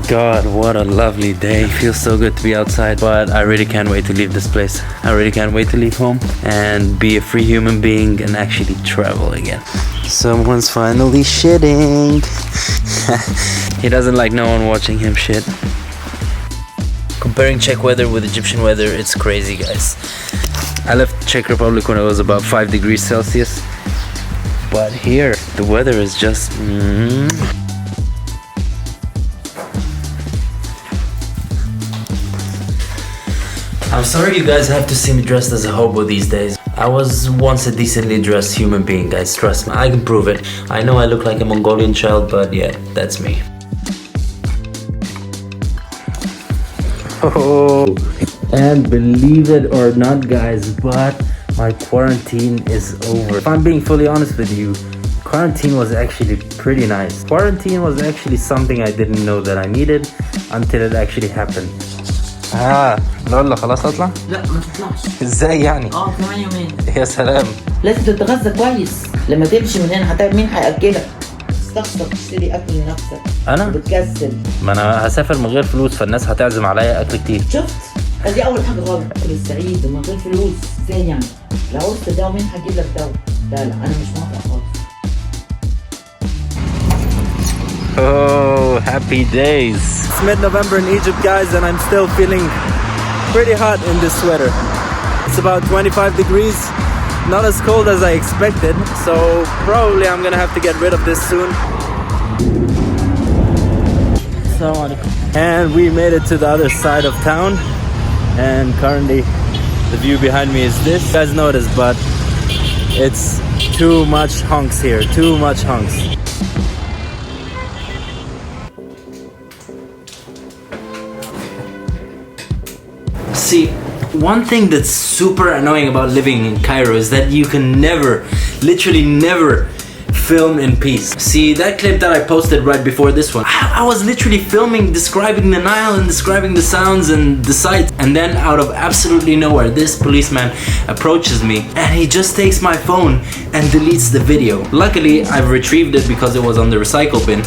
God, what a lovely day. Feels so good to be outside, but I really can't wait to leave this place. I really can't wait to leave home and be a free human being and actually travel again. Someone's finally shitting. He doesn't like no one watching him shit. Comparing Czech weather with Egyptian weather, it's crazy, guys. I left Czech Republic when it was about 5 degrees Celsius, but here the weather is just I'm sorry you guys have to see me dressed as a hobo these days. I was once a decently dressed human being, guys, trust me. I can prove it. I know I look like a Mongolian child, but yeah, that's me. Oh, and believe it or not, guys, but my quarantine is over. If I'm being fully honest with you, quarantine was actually pretty nice. Quarantine was actually something I didn't know that I needed until it actually happened. لا خلاص اطلع؟ لا ما تطلعش. ازاي يعني؟ كمان يومين. يا سلام. لازم تتغذى كويس. لما تمشي من هنا هتعمل مين هياكلك؟ تستخسر تشتري اكل لنفسك. انا؟ بتكسل. ما انا هسافر من غير فلوس فالناس هتعزم عليا اكل كتير. شفت؟ ادي اول حاجه غلط. اكل السعيد ومن غير فلوس. ازاي يعني؟ لو عوزت دواء مين هجيب لك دواء؟ لا انا مش موافق خالص. Oh, happy days. It's mid-November in Egypt, guys, and I'm still feeling pretty hot in this sweater. It's about 25 degrees, not as cold as I expected, so probably I'm gonna have to get rid of this soon. And we made it to the other side of town, and currently the view behind me is this. You guys noticed, but it's too much hunks here, too much hunks. See, one thing that's super annoying about living in Cairo is that you can never, literally never film in peace. See, that clip that I posted right before this one, I was literally filming, describing the Nile and describing the sounds and the sights, and then out of absolutely nowhere, this policeman approaches me and he just takes my phone and deletes the video. Luckily, I've retrieved it because it was on the recycle bin.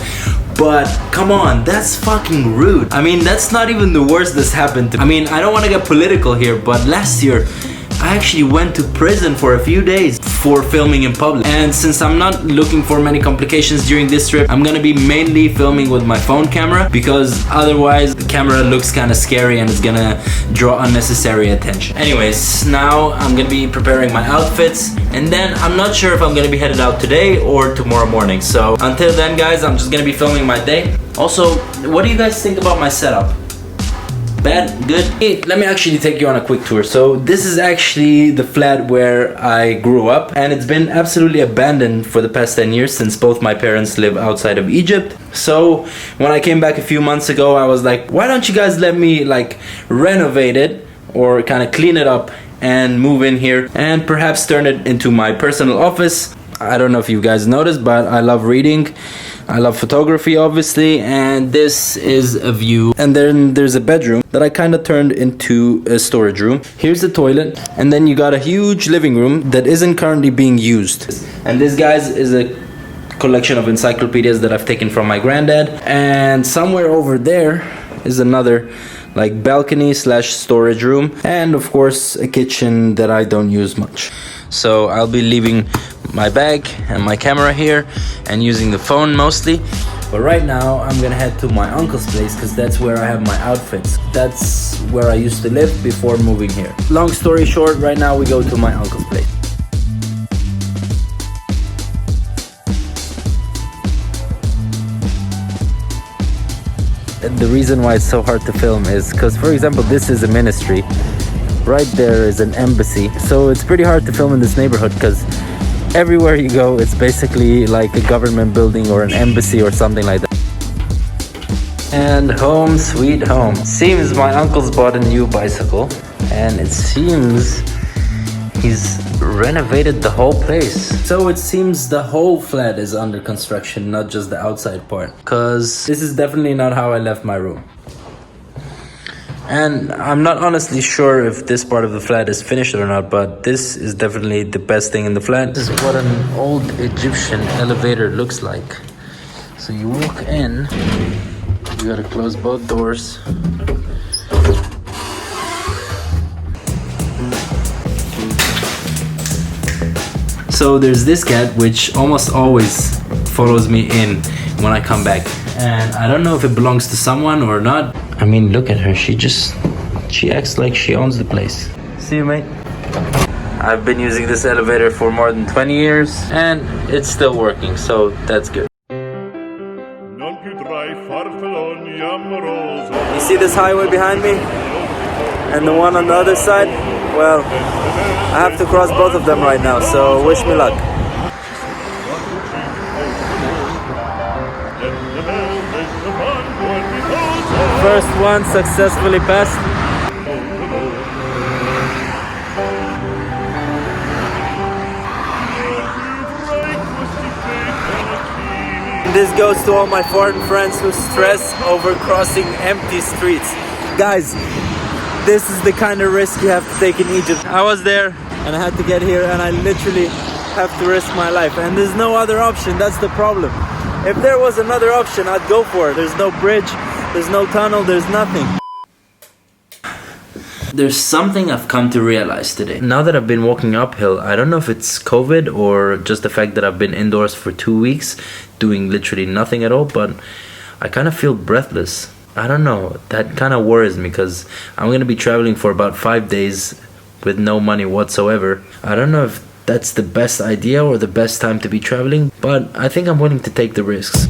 But come on, that's fucking rude. I mean, that's not even the worst that's happened to me. I mean, I don't want to get political here, but last year I actually went to prison for a few days for filming in public. And since I'm not looking for many complications during this trip, I'm gonna be mainly filming with my phone camera because otherwise the camera looks kind of scary and it's gonna draw unnecessary attention. Anyways, now I'm gonna be preparing my outfits and then I'm not sure if I'm gonna be headed out today or tomorrow morning. So until then, guys, I'm just gonna be filming my day. Also, what do you guys think about my setup? Bad? Good? Hey, let me actually take you on a quick tour. So this is actually the flat where I grew up and it's been absolutely abandoned for the past 10 years since both my parents live outside of Egypt. So when I came back a few months ago, I was like, why don't you guys let me like renovate it or kind of clean it up and move in here and perhaps turn it into my personal office. I don't know if you guys noticed, but I love reading. I love photography, obviously, and this is a view. And then there's a bedroom that I kind of turned into a storage room. Here's the toilet, and then you got a huge living room that isn't currently being used. And this, guys, is a collection of encyclopedias that I've taken from my granddad. And somewhere over there is another like balcony slash storage room, and of course a kitchen that I don't use much. So I'll be leaving my bag and my camera here and using the phone mostly. But right now I'm gonna head to my uncle's place because that's where I have my outfits. That's where I used to live before moving here. Long story short, right now we go to my uncle's place. And the reason why it's so hard to film is because, for example, this is a ministry. Right there is an embassy. So it's pretty hard to film in this neighborhood because everywhere you go, it's basically like a government building or an embassy or something like that. And home sweet home. Seems my uncle's bought a new bicycle and it seems he's renovated the whole place. So it seems the whole flat is under construction, not just the outside part. Cause this is definitely not how I left my room. And I'm not honestly sure if this part of the flat is finished or not, but this is definitely the best thing in the flat. This is what an old Egyptian elevator looks like. So you walk in You gotta close both doors. So there's this cat which almost always follows me in when I come back. And I don't know if it belongs to someone or not. I mean, look at her. She acts like she owns the place. See you, mate. I've been using this elevator for more than 20 years and it's still working, so that's good. You see this highway behind me? And the one on the other side? Well, I have to cross both of them right now, so wish me luck. First one successfully passed. This goes to all my foreign friends who stress over crossing empty streets. Guys, this is the kind of risk you have to take in Egypt. I was there and I had to get here and I literally have to risk my life. And there's no other option, that's the problem. If there was another option, I'd go for it. There's no bridge, there's no tunnel, there's nothing. There's something I've come to realize today. Now that I've been walking uphill, I don't know if it's COVID or just the fact that I've been indoors for 2 weeks doing literally nothing at all, but I kind of feel breathless. I don't know, that kind of worries me because I'm going to be traveling for about 5 days with no money whatsoever. I don't know if that's the best idea or the best time to be traveling, but I think I'm willing to take the risks.